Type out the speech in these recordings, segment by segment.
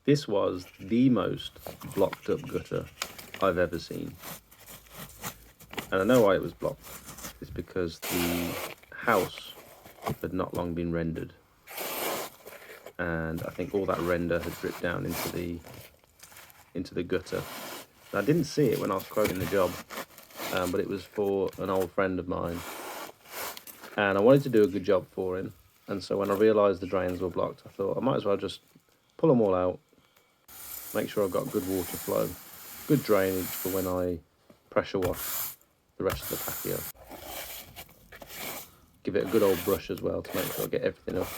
This was the most blocked up gutter I've ever seen. And I know why it was blocked. It's because the house had not long been rendered. And I think all that render had dripped down into the gutter. And I didn't see it when I was quoting the job, but it was for an old friend of mine. And I wanted to do a good job for him. And so when I realised the drains were blocked, I thought I might as well just pull them all out, make sure I've got good water flow, good drainage for when I pressure wash the rest of the patio. Give it a good old brush as well to make sure I get everything up.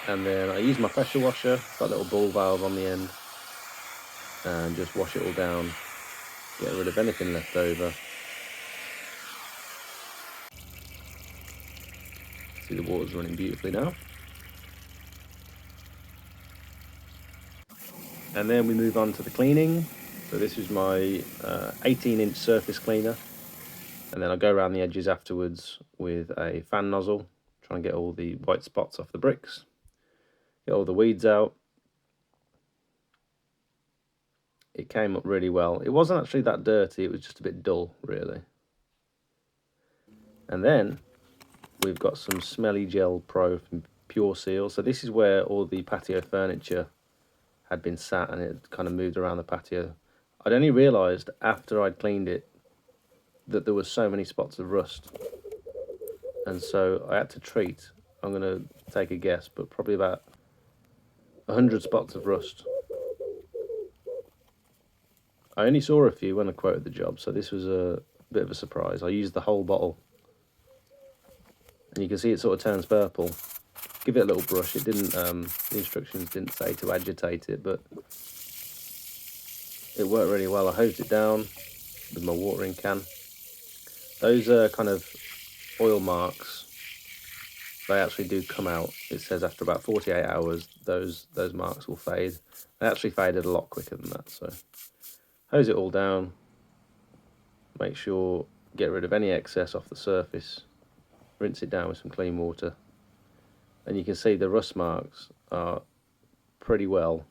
And then I use my pressure washer, got a little ball valve on the end, and just wash it all down, get rid of anything left over. See, the water's running beautifully now. And then we move on to the cleaning. So this is my 18-inch surface cleaner. And then I go around the edges afterwards with a fan nozzle, trying to get all the white spots off the bricks, get all the weeds out. It came up really well. It wasn't actually that dirty, it was just a bit dull, really. And then we've got some Smelly Gel Pro from Pure Seal. So this is where all the patio furniture had been sat and it kind of moved around the patio. I'd only realised after I'd cleaned it that there were so many spots of rust. And so I had to treat, I'm going to take a guess, but probably about 100 spots of rust. I only saw a few when I quoted the job, so this was a bit of a surprise. I used the whole bottle. And you can see it sort of turns purple. Give it a little brush. It didn't, the instructions didn't say to agitate it, but it worked really well. I hosed it down with my watering can. Those kind of oil marks, they actually do come out. It says after about 48 hours, those marks will fade. They actually faded a lot quicker than that, so hose it all down. Make sure, get rid of any excess off the surface. Rinse it down with some clean water. And you can see the rust marks are pretty well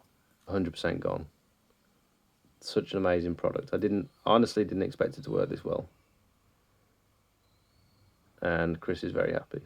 100% gone. Such an amazing product. I honestly didn't expect it to work this well. And Chris is very happy.